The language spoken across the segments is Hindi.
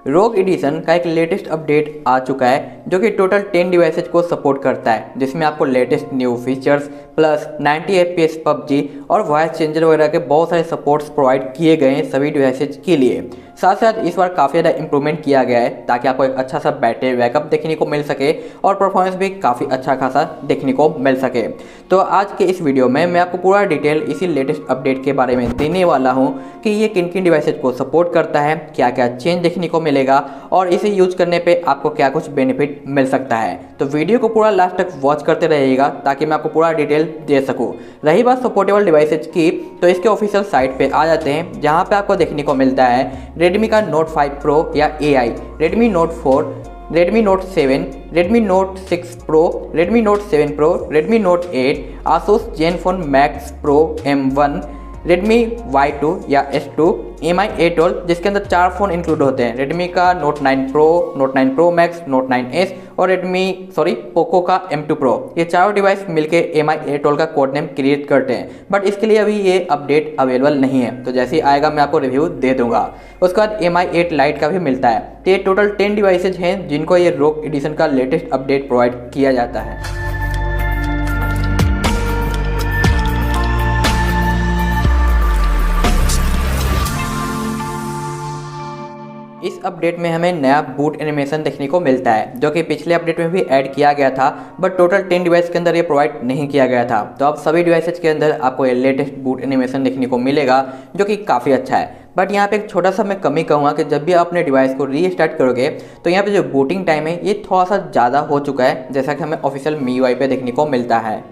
रोग एडिशन का एक लेटेस्ट अपडेट आ चुका है जो कि टोटल 10 डिवाइसेज को सपोर्ट करता है, जिसमें आपको latest new features plus 90 FPS PUBG और वॉइस चेंजर वगैरह के बहुत सारे सपोर्ट्स प्रोवाइड किए गए हैं सभी डिवाइसेज के लिए। साथ साथ इस बार काफ़ी ज़्यादा इंप्रूवमेंट किया गया है ताकि आपको एक अच्छा सा बैटरी बैकअप देखने को मिल सके और परफॉर्मेंस भी काफ़ी अच्छा खासा देखने को मिल सके। तो आज के इस वीडियो में मैं आपको पूरा डिटेल इसी लेटेस्ट अपडेट के बारे में देने वाला हूं कि ये किन किन डिवाइसेज को सपोर्ट करता है, क्या क्या चेंज देखने को मिलेगा और इसे यूज करने पे आपको क्या कुछ बेनिफिट मिल सकता है। तो वीडियो को पूरा लास्ट तक वॉच करते रहिएगा ताकि मैं आपको पूरा डिटेल दे सकूँ। रही बात सपोर्टेबल डिवाइसेज की, तो इसके ऑफिशियल साइट पे आ जाते हैं जहाँ पे आपको देखने को मिलता है रेडमी का नोट 5 प्रो या AI, Redmi note 4, Redmi note 7, Redmi note 6 pro, Redmi note 7 pro, Redmi note 8, Asus Zenfone max pro M1, Redmi Y2 या S2, MIUI 12 जिसके अंदर 4 फ़ोन इंक्लूड होते हैं, रेडमी का note 9 pro, note 9 pro max, note 9S और पोको का M2 प्रो। ये चारों डिवाइस मिलके MIUI 12 का कोड नेम क्रिएट करते हैं, बट इसके लिए अभी ये अपडेट अवेलेबल नहीं है। तो जैसे ही आएगा मैं आपको रिव्यू दे दूंगा। उसके बाद MI 8 लाइट का भी मिलता है। तो ये टोटल 10 डिवाइसेज हैं जिनको ये रोग एडिशन का लेटेस्ट अपडेट प्रोवाइड किया जाता है। इस अपडेट में हमें नया बूट एनिमेशन देखने को मिलता है जो कि पिछले अपडेट में भी ऐड किया गया था, बट टोटल 10 डिवाइस के अंदर ये प्रोवाइड नहीं किया गया था। तो अब सभी डिवाइसेज के अंदर आपको ये लेटेस्ट बूट एनिमेशन देखने को मिलेगा जो कि काफ़ी अच्छा है। बट यहाँ पे एक छोटा सा मैं कमी कहूँगा कि जब भी आप अपने डिवाइस को रीस्टार्ट करोगे तो यहाँ पे जो बूटिंग टाइम है ये थोड़ा सा ज़्यादा हो चुका है, जैसा कि हमें ऑफिशियल MIUI पे देखने को मिलता है।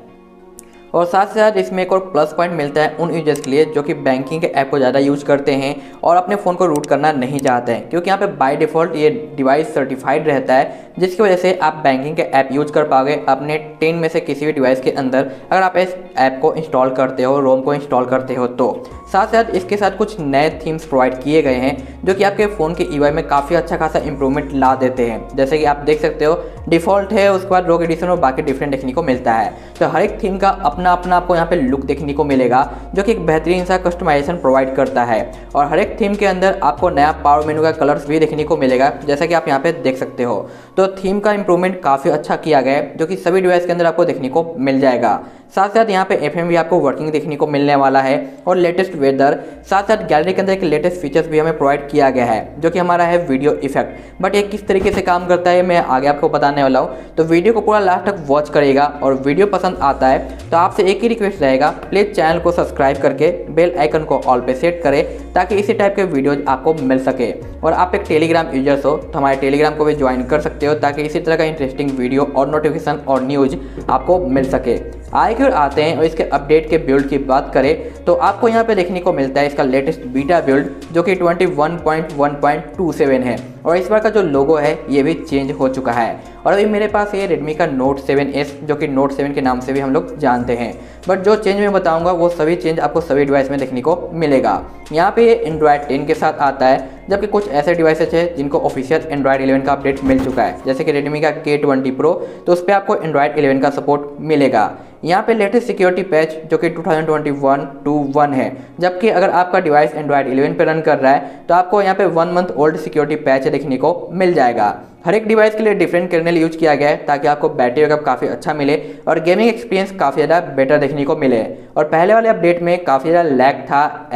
और साथ साथ इसमें एक और प्लस पॉइंट मिलता है उन यूजर्स के लिए जो कि बैंकिंग के ऐप को ज़्यादा यूज करते हैं और अपने फ़ोन को रूट करना नहीं चाहते हैं, क्योंकि यहाँ पे बाय डिफ़ॉल्ट ये डिवाइस सर्टिफाइड रहता है, जिसकी वजह से आप बैंकिंग के ऐप यूज कर पाओगे अपने 10 में से किसी भी डिवाइस के अंदर अगर आप इस ऐप को इंस्टॉल करते हो, रोम को इंस्टॉल करते हो तो। साथ साथ इसके साथ कुछ नए थीम्स प्रोवाइड किए गए हैं जो कि आपके फ़ोन के UI में काफ़ी अच्छा खासा इंप्रूवमेंट ला देते हैं। जैसे कि आप देख सकते हो डिफ़ॉल्ट है, उसके बाद रोग एडिशन और बाकी डिफरेंट देखने को मिलता है। तो हर एक थीम का अपना अपना आपको यहाँ पे लुक देखने को मिलेगा जो कि एक बेहतरीन सा कस्टमाइजेशन प्रोवाइड करता है। और हर एक थीम के अंदर आपको नया पावर मेनू का कलर्स भी देखने को मिलेगा, जैसा कि आप यहाँ पे देख सकते हो। तो थीम का इंप्रूवमेंट काफ़ी अच्छा किया गया है जो कि सभी डिवाइस के अंदर आपको देखने को मिल जाएगा। साथ साथ यहाँ पे FM भी आपको वर्किंग देखने को मिलने वाला है और लेटेस्ट वेदर। साथ साथ गैलरी के अंदर एक लेटेस्ट फीचर्स भी हमें प्रोवाइड किया गया है जो कि हमारा है वीडियो इफेक्ट। बट ये किस तरीके से काम करता है मैं आगे आपको बताने वाला हूँ, तो वीडियो को पूरा लास्ट तक वॉच करेगा। और वीडियो पसंद आता है तो आपसे एक ही रिक्वेस्ट रहेगा, प्लीज़ चैनल को सब्सक्राइब करके बेल आइकन को ऑल पे सेट करें ताकि इसी टाइप के वीडियोज आपको मिल सके। और आप एक टेलीग्राम यूजर्स हो तो हमारे टेलीग्राम को भी ज्वाइन कर सकते हो ताकि इसी तरह का इंटरेस्टिंग वीडियो और नोटिफिकेशन और न्यूज आपको मिल सके। आए की ओर आते हैं और इसके अपडेट के बिल्ड की बात करें तो आपको यहाँ पे देखने को मिलता है इसका लेटेस्ट बीटा बिल्ड जो कि 21.1.27 है। और इस बार का जो लोगो है ये भी चेंज हो चुका है। और अभी मेरे पास ये रेडमी का नोट 7S जो कि नोट 7 के नाम से भी हम लोग जानते हैं, बट जो चेंज मैं बताऊंगा वो सभी चेंज आपको सभी डिवाइस में देखने को मिलेगा। यहाँ पे ये एंड्रॉयड 10 के साथ आता है, जबकि कुछ ऐसे डिवाइसेज हैं जिनको ऑफिशियल एंड्रॉयड 11 का अपडेट मिल चुका है, जैसे कि रेडमी का K20 प्रो, तो उस पर आपको एंड्रॉयड 11 का सपोर्ट मिलेगा। यहाँ पे लेटेस्ट सिक्योरिटी पैच जो कि 2021-1 है, जबकि अगर आपका डिवाइस एंड्रॉयड 11 पे रन कर रहा है तो आपको यहाँ पे 1 मंथ ओल्ड सिक्योरिटी पैच देखने को मिल जाएगा। हर एक डिवाइस के लिए डिफरेंट कर्नेल यूज किया गया है ताकि आपको बैटरी बैकअप काफ़ी अच्छा मिले और गेमिंग एक्सपीरियंस काफ़ी ज़्यादा बेटर देखने को मिले। और पहले वाले अपडेट में काफ़ी ज़्यादा लैग था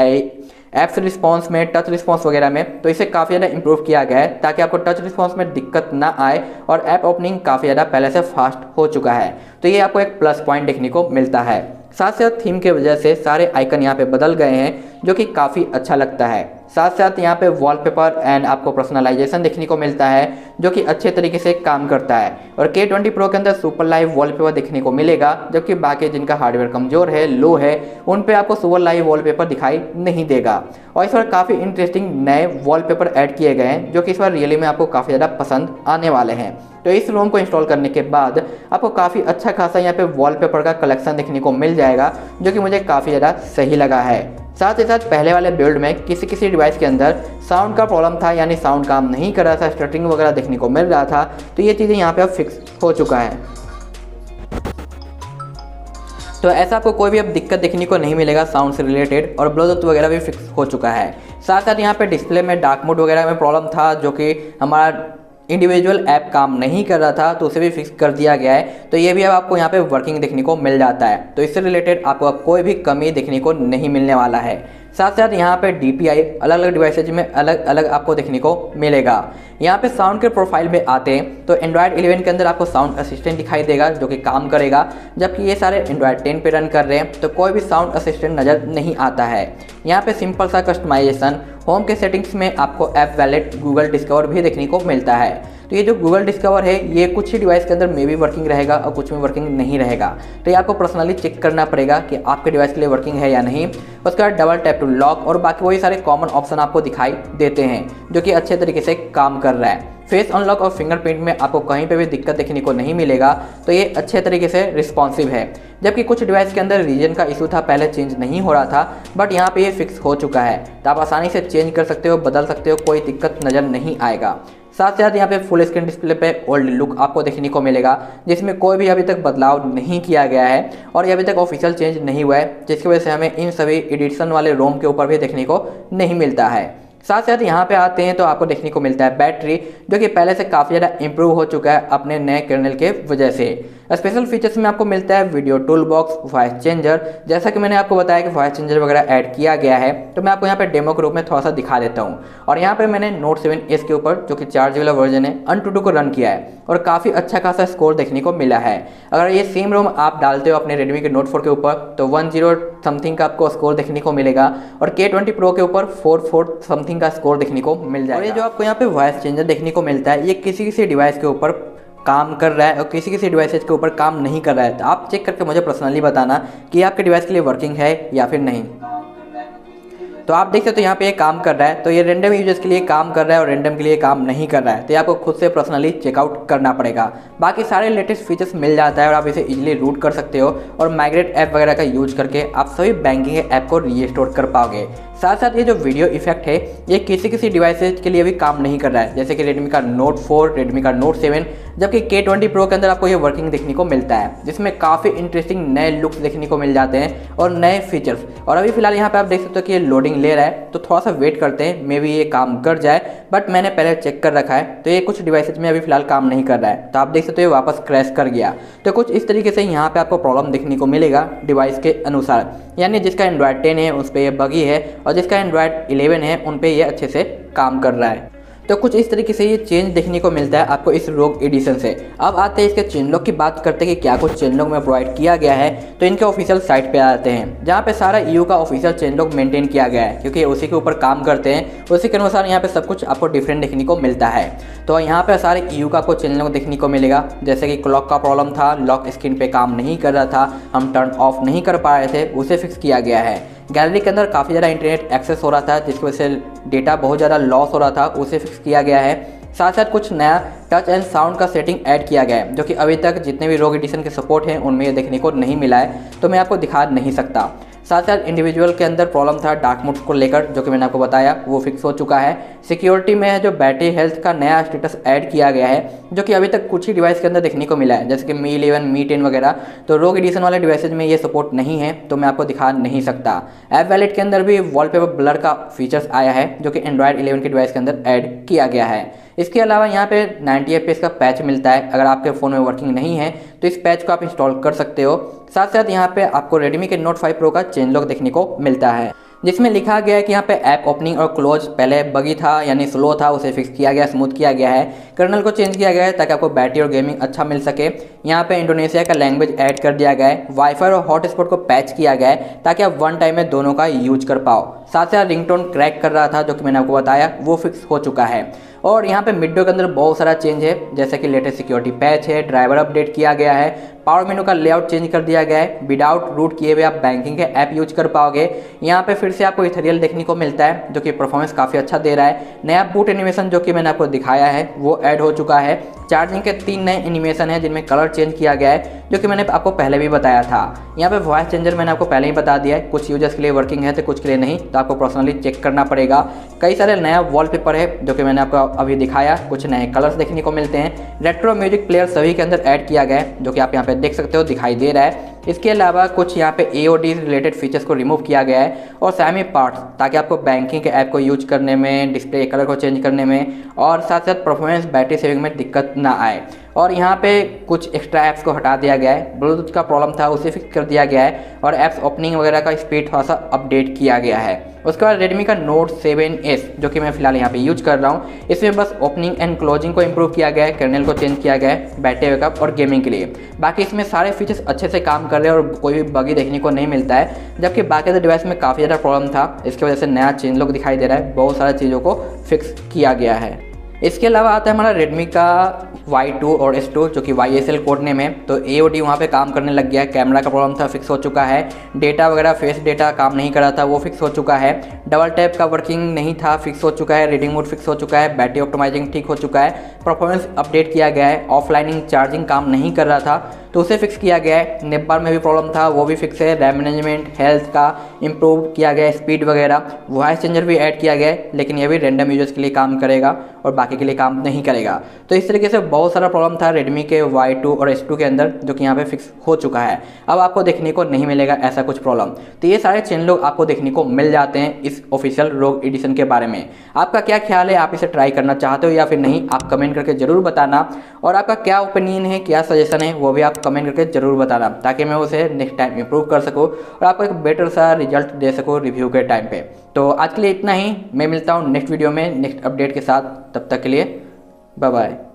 ऐप्स रिस्पॉन्स में, टच रिस्पॉन्स वगैरह में, तो इसे काफ़ी ज़्यादा इंप्रूव किया गया है ताकि आपको टच रिस्पॉन्स में दिक्कत ना आए और ऐप ओपनिंग काफ़ी ज़्यादा पहले से फास्ट हो चुका है। तो ये आपको एक प्लस पॉइंट देखने को मिलता है। साथ साथ थीम के वजह से सारे आइकन यहाँ पे बदल गए हैं जो कि काफ़ी अच्छा लगता है। साथ साथ यहाँ पे वॉलपेपर एंड आपको पर्सनलाइजेशन देखने को मिलता है जो कि अच्छे तरीके से काम करता है। और K20 प्रो के अंदर सुपर लाइव वॉलपेपर देखने को मिलेगा, जबकि बाकी जिनका हार्डवेयर कमज़ोर है, लो है, उन पे आपको सुपर लाइव वॉलपेपर दिखाई नहीं देगा। और इस बार काफ़ी इंटरेस्टिंग नए वॉलपेपर ऐड किए गए हैं जो कि इस बार रियली में आपको काफ़ी ज़्यादा पसंद आने वाले हैं। तो इस रोम को इंस्टॉल करने के बाद आपको काफ़ी अच्छा खासा यहाँ पे वॉलपेपर का कलेक्शन देखने को मिल जाएगा जो कि मुझे काफ़ी ज़्यादा सही लगा है। साथ ही साथ पहले वाले बिल्ड में किसी डिवाइस के अंदर साउंड का प्रॉब्लम था, यानी साउंड काम नहीं कर रहा था, स्टटरिंग वगैरह देखने को मिल रहा था, तो ये चीज़ें यहाँ पे अब फिक्स हो चुका है। तो ऐसा आपको कोई भी अब दिक्कत देखने को नहीं मिलेगा साउंड से रिलेटेड, और ब्लूटूथ वगैरह भी फिक्स हो चुका है। साथ साथ यहाँ पे डिस्प्ले में डार्क मोड वगैरह में प्रॉब्लम था, जो कि हमारा इंडिविजुअल ऐप काम नहीं कर रहा था, तो उसे भी फिक्स कर दिया गया है। तो ये भी अब आपको यहाँ पे वर्किंग देखने को मिल जाता है। तो इससे रिलेटेड आपको कोई भी कमी देखने को नहीं मिलने वाला है। साथ साथ यहाँ पे DPI अलग अलग डिवाइसेज में अलग अलग आपको देखने को मिलेगा। यहाँ पे साउंड के प्रोफाइल में आते हैं तो एंड्रॉयड 11 के अंदर आपको साउंड असिस्टेंट दिखाई देगा, जो कि काम करेगा, जबकि ये सारे एंड्रॉयड 10 पे रन कर रहे हैं तो कोई भी साउंड असिस्टेंट नज़र नहीं आता है। यहाँ पे सिंपल सा कस्टमाइजेशन, होम के सेटिंग्स में आपको ऐप वैलेट, गूगल डिस्कवर भी देखने को मिलता है। तो ये जो गूगल डिस्कवर है ये कुछ ही डिवाइस के अंदर मे भी वर्किंग रहेगा और कुछ में वर्किंग नहीं रहेगा। तो ये आपको पर्सनली चेक करना पड़ेगा कि आपके डिवाइस के लिए वर्किंग है या नहीं। उसके बाद डबल टैप टू लॉक और बाकी वही सारे कॉमन ऑप्शन आपको दिखाई देते हैं, जो कि अच्छे तरीके से काम कर रहा है। फेस अनलॉक और फिंगरप्रिंट में आपको कहीं पे भी दिक्कत देखने को नहीं मिलेगा, तो ये अच्छे तरीके से रिस्पॉन्सिव है। जबकि कुछ डिवाइस के अंदर रीजन का इशू था, पहले चेंज नहीं हो रहा था, बट यहाँ पे ये फिक्स हो चुका है। तो आप आसानी से चेंज कर सकते हो, बदल सकते हो, कोई दिक्कत नज़र नहीं आएगा। साथ साथ यहाँ पे फुल स्क्रीन डिस्प्ले पे ओल्ड लुक आपको देखने को मिलेगा, जिसमें कोई भी अभी तक बदलाव नहीं किया गया है और ये अभी तक ऑफिशियल चेंज नहीं हुआ है, जिसकी वजह से हमें इन सभी एडिशन वाले रोम के ऊपर भी देखने को नहीं मिलता है। साथ साथ यहाँ पे आते हैं तो आपको देखने को मिलता है बैटरी, जो कि पहले से काफ़ी ज़्यादा इंप्रूव हो चुका है अपने नए कर्नल के वजह से। स्पेशल फीचर्स में आपको मिलता है video tool box, voice changer. जैसा कि मैंने आपको बताया कि वॉइस चेंजर वगैरह ऐड किया गया है, तो मैं आपको यहाँ पे डेमो के रूप में थोड़ा सा दिखा देता हूँ। और यहाँ पे मैंने Note 7S के ऊपर, जो कि चार्ज वाला वर्जन है, Antutu को रन किया है और काफ़ी अच्छा खासा स्कोर देखने को मिला है। अगर ये सेम रोम आप डालते हो अपने Redmi के Note 4 के ऊपर तो 10 समथिंग का आपको स्कोर देखने को मिलेगा और K20 Pro के ऊपर 44 समथिंग का स्कोर देखने को मिल जाएगा। और ये जो आपको यहाँ पे वॉइस चेंजर देखने को मिलता है, ये किसी किसी डिवाइस के ऊपर काम कर रहा है और किसी किसी डिवाइसेज के ऊपर काम नहीं कर रहा है। तो आप चेक करके मुझे पर्सनली बताना कि आपके डिवाइस के लिए वर्किंग है या फिर नहीं। तो आप देख सकते हो यहाँ पे ये काम कर रहा है, तो ये रैंडम यूजर्स के लिए काम कर रहा है और रैंडम के लिए काम नहीं कर रहा है। तो ये आपको खुद से पर्सनली चेकआउट करना पड़ेगा। बाकी सारे लेटेस्ट फीचर्स मिल जाता है और आप इसे इजीली रूट कर सकते हो और माइग्रेट ऐप वगैरह का यूज करके आप सभी बैंकिंग ऐप को रीस्टोर कर पाओगे। साथ साथ ये जो वीडियो इफेक्ट है ये किसी किसी डिवाइसेज के लिए भी काम नहीं कर रहा है, जैसे कि Redmi का Note 4, Redmi का Note 7, जबकि K20 Pro के अंदर आपको ये वर्किंग देखने को मिलता है, जिसमें काफ़ी इंटरेस्टिंग नए लुक्स देखने को मिल जाते हैं और नए फीचर्स। और अभी फिलहाल यहाँ पे आप देख सकते हो कि ये लोडिंग ले रहा है, तो थोड़ा सा वेट करते हैं, मे बी ये काम कर जाए, बट मैंने पहले चेक कर रखा है तो ये कुछ डिवाइसेज में अभी फिलहाल काम नहीं कर रहा है। तो आप देख सकते हो वापस क्रैश कर गया। तो कुछ इस तरीके से यहाँ पे आपको प्रॉब्लम देखने को मिलेगा डिवाइस के अनुसार, यानी जिसका एंड्रॉयड 10 है उस पर ये बगी है और जिसका एंड्रॉयड 11 है उन पे ये अच्छे से काम कर रहा है। तो कुछ इस तरीके से ये चेंज देखने को मिलता है आपको इस रोग एडिशन से। अब आते हैं इसके चेन लॉक की बात करते हैं कि क्या कुछ चेन लॉक में प्रोवाइड किया गया है। तो इनके ऑफिशियल साइट पे आते हैं, जहाँ पे सारा EU का ऑफिशियल चेन लॉक मेंटेन किया गया है, क्योंकि उसी के ऊपर काम करते हैं। उसी के अनुसार यहाँ पे सब कुछ आपको डिफरेंट देखने को मिलता है। तो यहाँ पे सारे EU का आपको चेन लॉक देखने को मिलेगा, जैसे कि क्लॉक का प्रॉब्लम था, लॉक स्क्रीन पे काम नहीं कर रहा था, हम टर्न ऑफ नहीं कर पा रहे थे, उसे फिक्स किया गया है। गैलरी के अंदर काफ़ी ज़्यादा इंटरनेट एक्सेस हो रहा था, जिसकी वजह से डेटा बहुत ज़्यादा लॉस हो रहा था, उसे फिक्स किया गया है। साथ साथ कुछ नया टच एंड साउंड का सेटिंग ऐड किया गया है, जो कि अभी तक जितने भी रोग एडिशन के सपोर्ट हैं उनमें ये देखने को नहीं मिला है, तो मैं आपको दिखा नहीं सकता। साथ साथ इंडिविजुअल के अंदर प्रॉब्लम था डार्क मोड को लेकर, जो कि मैंने आपको बताया वो फिक्स हो चुका है। सिक्योरिटी में है जो बैटरी हेल्थ का नया स्टेटस ऐड किया गया है, जो कि अभी तक कुछ ही डिवाइस के अंदर देखने को मिला है, जैसे कि Mi 11, Mi 10 वगैरह। तो रोग एडिशन वाले डिवाइसेज में ये सपोर्ट नहीं है, तो मैं आपको दिखा नहीं सकता। ऐप वैलेट के अंदर भी वॉलपेपर ब्लर का फीचर्स आया है, जो कि एंड्रॉयड 11 के डिवाइस के अंदर ऐड किया गया है। इसके अलावा यहाँ पे 90 FPS का पैच मिलता है। अगर आपके फ़ोन में वर्किंग नहीं है तो इस पैच को आप इंस्टॉल कर सकते हो। साथ साथ यहाँ पे आपको Redmi के Note 5 Pro का चेन लॉक देखने को मिलता है, जिसमें लिखा गया है कि यहाँ पे ऐप ओपनिंग और क्लोज पहले बगी था, यानी स्लो था, उसे फिक्स किया गया, स्मूथ किया गया है। कर्नल को चेंज किया गया है ताकि आपको बैटरी और गेमिंग अच्छा मिल सके। यहाँ पे इंडोनेशिया का लैंग्वेज ऐड कर दिया गया है। वाईफाई और हॉटस्पॉट को पैच किया गया है ताकि आप वन टाइम में दोनों का यूज कर पाओ। साथ साथ रिंगटोन क्रैक कर रहा था, जो कि मैंने आपको बताया, वो फिक्स हो चुका है। और यहाँ पे मिडवे के अंदर बहुत सारा चेंज है, जैसे कि लेटेस्ट सिक्योरिटी पैच है, ड्राइवर अपडेट किया गया है, पावर मेनू का लेआउट चेंज कर दिया गया है। विदाउट रूट किए हुए आप बैंकिंग के ऐप यूज कर पाओगे। यहाँ पे फिर से आपको इथेरियल देखने को मिलता है, जो कि परफॉर्मेंस काफ़ी अच्छा दे रहा है। नया बूट एनिमेशन जो कि मैंने आपको दिखाया है वो ऐड हो चुका है। चार्जिंग के 3 नए एनिमेशन है, जिनमें कलर चेंज किया गया है, जो कि मैंने आपको पहले भी बताया था। यहाँ पे वॉइस चेंजर मैंने आपको पहले ही बता दिया है, कुछ यूजर्स के लिए वर्किंग है तो कुछ के लिए नहीं, तो आपको पर्सनली चेक करना पड़ेगा। कई सारे नया वॉलपेपर है, जो कि मैंने आपको अभी दिखाया। कुछ नए कलर्स देखने को मिलते हैं। रेट्रो म्यूजिक प्लेयर सभी के अंदर ऐड किया गया है, जो कि आप यहाँ पे देख सकते हो, दिखाई दे रहा है। इसके अलावा कुछ यहाँ पे AOD रिलेटेड फीचर्स को रिमूव किया गया है और सेमी पार्ट्स, ताकि आपको बैंकिंग के ऐप को यूज करने में, डिस्प्ले कलर को चेंज करने में और साथ साथ परफॉर्मेंस बैटरी सेविंग में दिक्कत ना आए। और यहाँ पे कुछ एक्स्ट्रा ऐप्स को हटा दिया गया है, ब्लूटूथ का प्रॉब्लम था उसे फिक्स कर दिया गया है और ऐप्स ओपनिंग वगैरह का स्पीड थोड़ा सा अपडेट किया गया है। उसके बाद Redmi का Note 7S जो कि मैं फिलहाल यहाँ पे यूज कर रहा हूँ, इसमें बस ओपनिंग एंड क्लोजिंग को इम्प्रूव किया गया है, कर्नल को चेंज किया गया है बैटरी बैकअप और गेमिंग के लिए। बाकी इसमें सारे फीचर्स अच्छे से काम कर रहे हैं और कोई भी बगी देखने को नहीं मिलता है, जबकि बाकी डिवाइस में काफ़ी ज़्यादा प्रॉब्लम था। इसकी वजह से नया चेंज लुक दिखाई दे रहा है, बहुत सारी चीज़ों को फिक्स किया गया है। इसके अलावा आता है हमारा Redmi का Y2 और S2 जो कि YSL कोड नेम है। तो AOD वहाँ पे काम करने लग गया है, कैमरा का प्रॉब्लम था फिक्स हो चुका है, डेटा वगैरह फेस डेटा काम नहीं कर रहा था वो फिक्स हो चुका है, डबल टैप का वर्किंग नहीं था फिक्स हो चुका है, रीडिंग मोड फिक्स हो चुका है, बैटरी ऑप्टिमाइजिंग ठीक हो चुका है, परफॉर्मेंस अपडेट किया गया है, ऑफलाइनिंग चार्जिंग काम नहीं कर रहा था तो उसे फिक्स किया गया है, नेप बार में भी प्रॉब्लम था वो भी फिक्स है, रैम मैनेजमेंट हेल्थ का इम्प्रूव किया गया है, स्पीड वगैरह, वॉइस चेंजर भी ऐड किया गया है, लेकिन यह भी रैंडम यूजर्स के लिए काम करेगा और बाकी के लिए काम नहीं करेगा। तो इस तरीके से बहुत सारा प्रॉब्लम था Redmi के Y2 और S2 के अंदर जो कि यहाँ पे फिक्स हो चुका है। अब आपको देखने को नहीं मिलेगा ऐसा कुछ प्रॉब्लम। तो ये सारे चेंज लोग आपको देखने को मिल जाते हैं इस ऑफिशियल ROG एडिशन के बारे में। आपका क्या ख्याल है, आप इसे ट्राई करना चाहते हो या फिर नहीं, आप कमेंट करके ज़रूर बताना। और आपका क्या ओपिनियन है, क्या सजेशन है, वो भी आप कमेंट करके ज़रूर बताना, ताकि मैं उसे नेक्स्ट टाइम इंप्रूव कर सकूँ और आपको एक बेटर सा रिजल्ट दे सकूँ रिव्यू के टाइम पे। तो आज के लिए इतना ही, मैं मिलता हूँ नेक्स्ट वीडियो में नेक्स्ट अपडेट के साथ। तब तक के लिए बाय बाय।